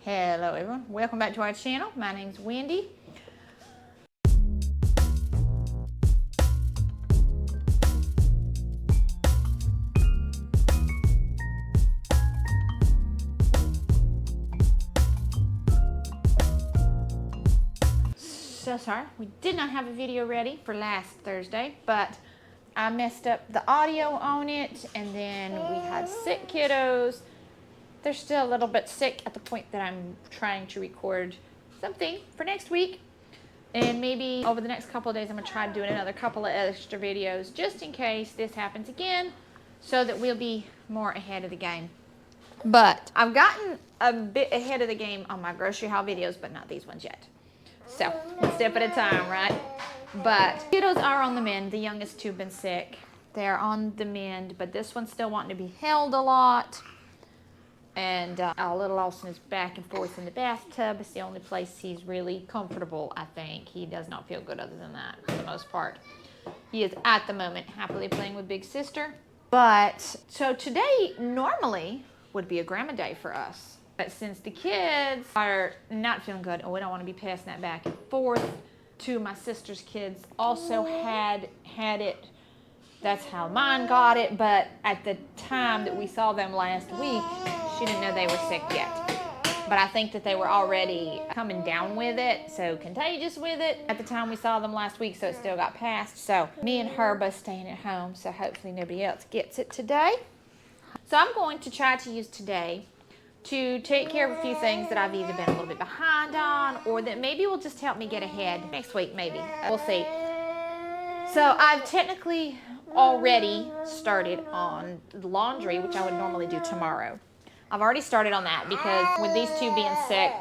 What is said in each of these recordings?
Hello everyone, welcome back to our channel. My name's Wendy. So sorry, we did not have a video ready for last Thursday, but I messed up the audio on it, and then we had sick kiddos. They're still a little bit sick at the point that I'm trying to record something for next week. And maybe over the next couple of days, I'm going to try doing another couple of extra videos just in case this happens again, so that we'll be more ahead of the game. But I've gotten a bit ahead of the game on my grocery haul videos, but not these ones yet. So, one step at a time, right? But kiddos are on the mend. The youngest two have been sick. They're on the mend, but this one's still wanting to be held a lot. And our little Austin is back and forth in the bathtub. It's the only place he's really comfortable, I think. He does not feel good other than that, for the most part. He is, at the moment, happily playing with Big Sister. But, so today, normally, would be a grandma day for us. But since the kids are not feeling good, and we don't want to be passing that back and forth, two of my sister's kids also had it. That's how mine got it, but at the time that we saw them last week, she didn't know they were sick yet. But I think that they were already coming down with it, so contagious with it at the time we saw them last week, so it still got passed. So me and her both staying at home, so hopefully nobody else gets it today. So I'm going to try to use today to take care of a few things that I've either been a little bit behind on, or that maybe will just help me get ahead next week, maybe. We'll see. So I've technically already started on laundry, which I would normally do tomorrow. I've already started on that because with these two being sick,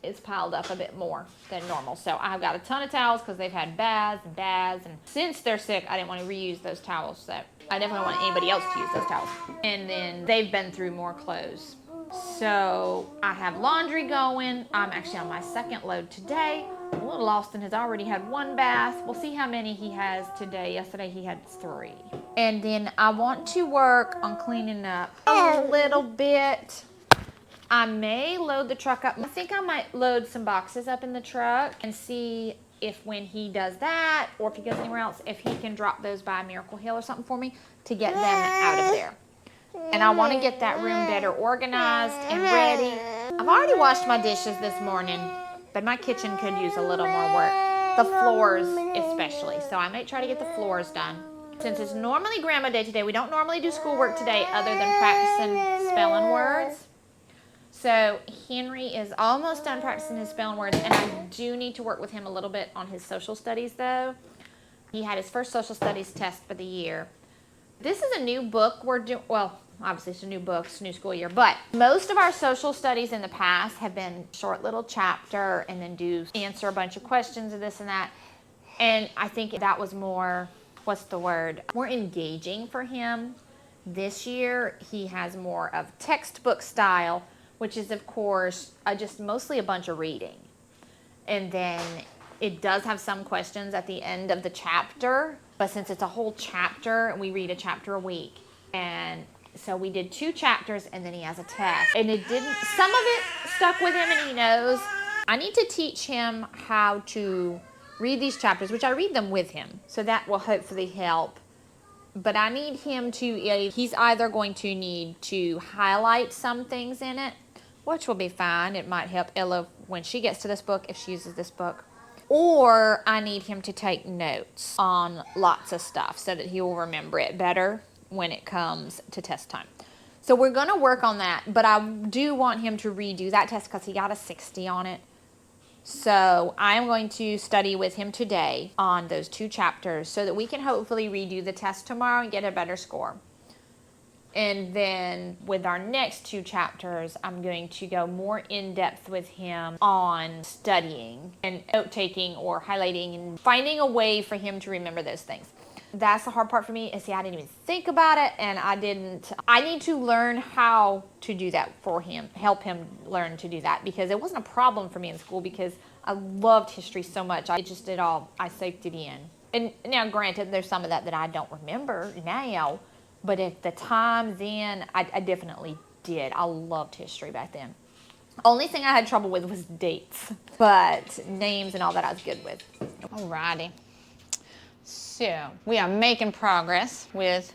it's piled up a bit more than normal. So I've got a ton of towels because they've had baths, and since they're sick, I didn't want to reuse those towels. So I definitely want anybody else to use those towels. And then they've been through more clothes. So I have laundry going. I'm actually on my second load today. Little Austin has already had one bath. We'll see how many he has today. Yesterday he had 3. And then I want to work on cleaning up a little bit. I may load the truck up. I think I might load some boxes up in the truck and see if when he does that, or if he goes anywhere else, if he can drop those by Miracle Hill or something for me to get them out of there. And I want to get that room better organized and ready. I've already washed my dishes this morning, but my kitchen could use a little more work. The floors especially. So I may try to get the floors done. Since it's normally Grandma Day today, we don't normally do schoolwork today other than practicing spelling words. So Henry is almost done practicing his spelling words, and I do need to work with him a little bit on his social studies though. He had his first social studies test for the year. This is a new book we're doing. Well, obviously it's a new book, it's a new school year, but most of our social studies in the past have been short little chapter and then answer a bunch of questions and this and that. And I think that was more, more engaging for him. This year he has more of textbook style, which is of course just mostly a bunch of reading. And then it does have some questions at the end of the chapter, but since it's a whole chapter, we read a chapter a week. And so we did 2 chapters, and then he has a test. And some of it stuck with him, and he knows. I need to teach him how to read these chapters, which I read them with him. So that will hopefully help. But I need him to, he's either going to need to highlight some things in it, which will be fine. It might help Ella when she gets to this book, if she uses this book. Or I need him to take notes on lots of stuff so that he will remember it better when it comes to test time. So we're going to work on that, but I do want him to redo that test because he got a 60 on it. So I'm going to study with him today on those 2 chapters so that we can hopefully redo the test tomorrow and get a better score. And then with our next 2 chapters, I'm going to go more in depth with him on studying and note-taking or highlighting and finding a way for him to remember those things. That's the hard part for me, is I didn't even think about it, and I need to learn how to do that for him, help him learn to do that, because it wasn't a problem for me in school because I loved history so much. I just did all, I soaked it in. And now granted, there's some of that I don't remember now, but at the time then, I definitely did. I loved history back then. Only thing I had trouble with was dates, but names and all that I was good with. Alrighty. So we are making progress with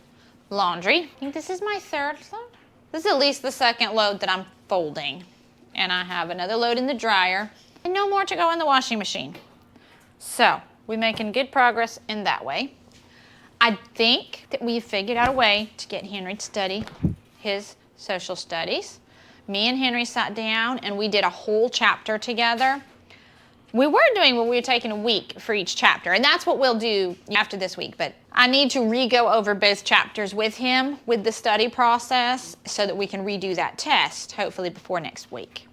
laundry. I think this is my third load. This is at least the second load that I'm folding. And I have another load in the dryer and no more to go in the washing machine. So we're making good progress in that way. I think that we've figured out a way to get Henry to study his social studies. Me and Henry sat down and we did a whole chapter together. We were doing what we were taking a week for each chapter, and that's what we'll do after this week, but I need to re-go over both chapters with him with the study process so that we can redo that test, hopefully before next week.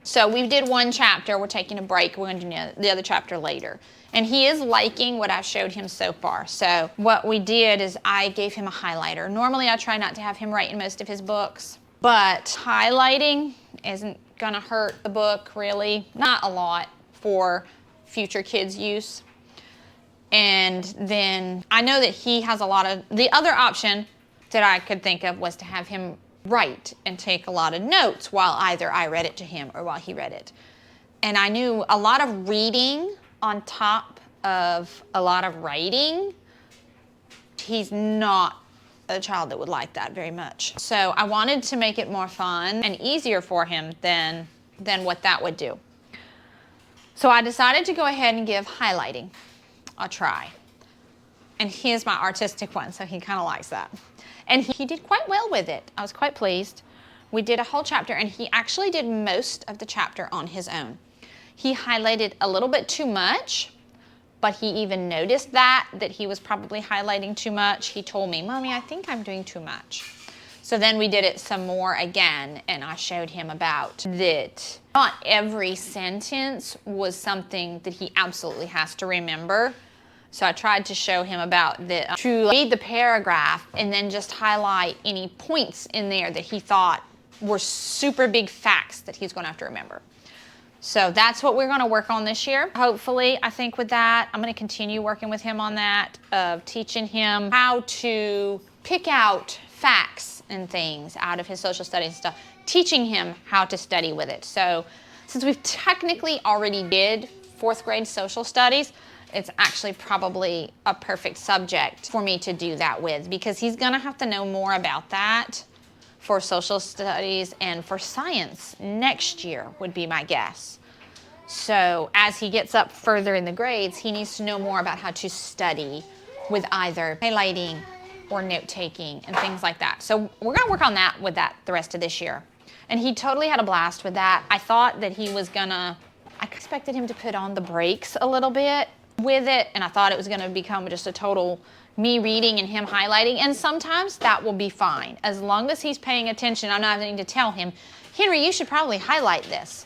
So we did one chapter, we're taking a break, we're going to do the other chapter later. And he is liking what I've showed him so far. So what we did is I gave him a highlighter. Normally I try not to have him write in most of his books, but highlighting isn't gonna hurt the book really, not a lot for future kids' use. And then I know that he has a lot of, the other option that I could think of was to have him write and take a lot of notes while either I read it to him or while he read it. And I knew a lot of reading on top of a lot of writing, he's not a child that would like that very much. So I wanted to make it more fun and easier for him than what that would do. So I decided to go ahead and give highlighting a try. And he is my artistic one, so he kind of likes that. And he did quite well with it. I was quite pleased. We did a whole chapter, and he actually did most of the chapter on his own. He highlighted a little bit too much, but he even noticed that he was probably highlighting too much. He told me, "Mommy, I think I'm doing too much." So then we did it some more again, and I showed him about that not every sentence was something that he absolutely has to remember. So I tried to show him about that, to read the paragraph and then just highlight any points in there that he thought were super big facts that he's going to have to remember. So that's what we're going to work on this year. Hopefully, I think with that, I'm going to continue working with him on that, of teaching him how to pick out facts and things out of his social studies stuff, teaching him how to study with it. So since we've technically already did 4th grade social studies, it's actually probably a perfect subject for me to do that with, because he's going to have to know more about that for social studies and for science next year would be my guess. So as he gets up further in the grades, he needs to know more about how to study with either highlighting or note-taking and things like that. So we're going to work on that with that the rest of this year. And he totally had a blast with that. I thought that he was I expected him to put on the brakes a little bit with it, and I thought it was going to become just a total me reading and him highlighting, and sometimes that will be fine. As long as he's paying attention, I'm not having to tell him, "Henry, you should probably highlight this."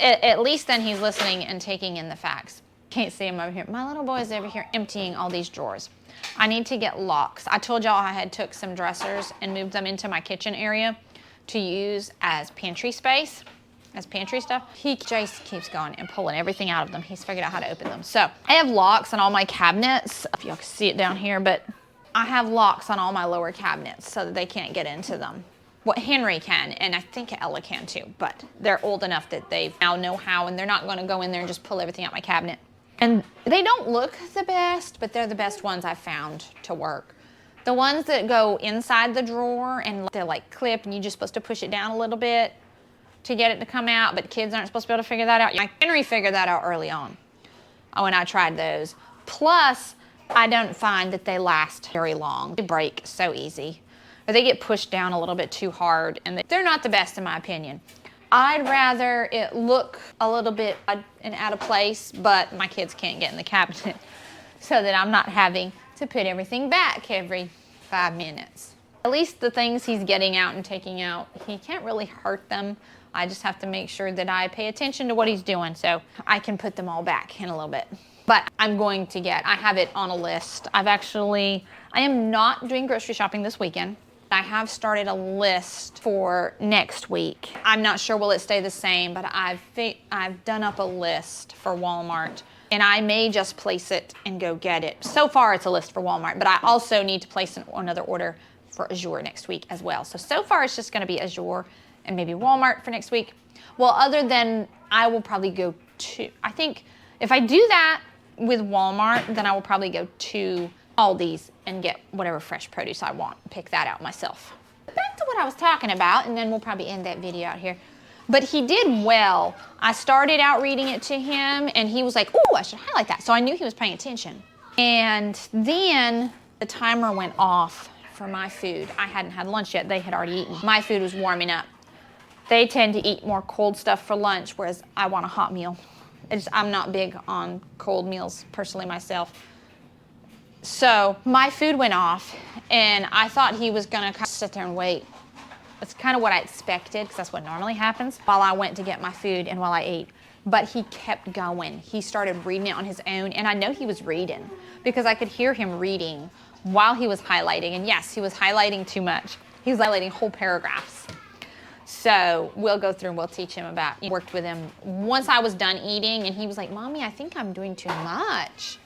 At least then he's listening and taking in the facts. Can't see him over here. My little boy is over here emptying all these drawers. I need to get locks. I told y'all I had took some dressers and moved them into my kitchen area to use as pantry space, as pantry stuff. He just keeps going and pulling everything out of them. He's figured out how to open them. So I have locks on all my cabinets. If y'all can see it down here, but I have locks on all my lower cabinets so that they can't get into them. Well, Henry can, and I think Ella can too, but they're old enough that they now know how, and they're not going to go in there and just pull everything out my cabinet. And they don't look the best, but they're the best ones I've found to work. The ones that go inside the drawer and they're like clipped and you're just supposed to push it down a little bit to get it to come out, but kids aren't supposed to be able to figure that out. Henry figured that out early on when I tried those. Plus, I don't find that they last very long. They break so easy, or they get pushed down a little bit too hard, and they're not the best in my opinion. I'd rather it look a little bit odd and out of place, but my kids can't get in the cabinet, so that I'm not having to put everything back every 5 minutes. At least the things he's getting out and taking out, he can't really hurt them. I just have to make sure that I pay attention to what he's doing so I can put them all back in a little bit. But I'm going to I have it on a list. I am not doing grocery shopping this weekend. I have started a list for next week. I'm not sure will it stay the same, but I've done up a list for Walmart, and I may just place it and go get it. So far it's a list for Walmart, but I also need to place another order for Azure next week as well. So far it's just going to be Azure and maybe Walmart for next week. Well, other than I will probably go to, I think if I do that with Walmart, then I will probably go to Aldi's and get whatever fresh produce I want, pick that out myself. Back to what I was talking about, and then we'll probably end that video out here. But he did well. I started out reading it to him, and he was like, "Ooh, I should highlight that." So I knew he was paying attention. And then the timer went off for my food. I hadn't had lunch yet. They had already eaten. My food was warming up. They tend to eat more cold stuff for lunch, whereas I want a hot meal. I'm not big on cold meals personally myself. So my food went off, and I thought he was gonna kind of sit there and wait. That's kind of what I expected, because that's what normally happens while I went to get my food and while I ate. But he kept going. He started reading it on his own, and I know he was reading because I could hear him reading while he was highlighting. And yes, he was highlighting too much. He was highlighting whole paragraphs. So we'll go through and we'll teach him about, worked with him once I was done eating, and he was like, "Mommy, I think I'm doing too much."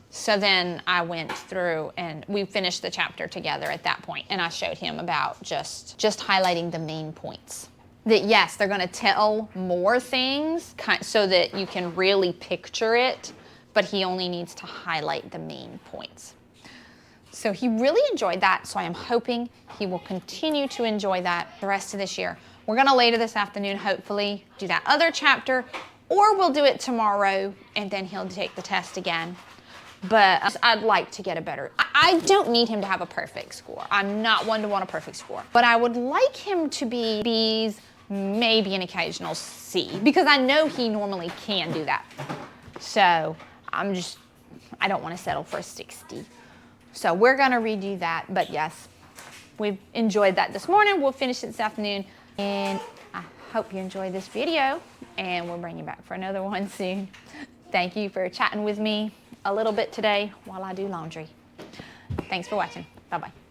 So then I went through and we finished the chapter together at that point, and I showed him about just highlighting the main points. That yes, they're gonna tell more things so that you can really picture it, but he only needs to highlight the main points. So he really enjoyed that, so I am hoping he will continue to enjoy that the rest of this year. We're gonna later this afternoon, hopefully, do that other chapter, or we'll do it tomorrow, and then he'll take the test again. But I'd like to get a better, I don't need him to have a perfect score. I'm not one to want a perfect score. But I would like him to be B's, maybe an occasional C, because I know he normally can do that. So I don't want to settle for a 60. So we're gonna redo that, but yes, we've enjoyed that this morning. We'll finish it this afternoon, and I hope you enjoyed this video, and we'll bring you back for another one soon. Thank you for chatting with me a little bit today while I do laundry. Thanks for watching. Bye-bye.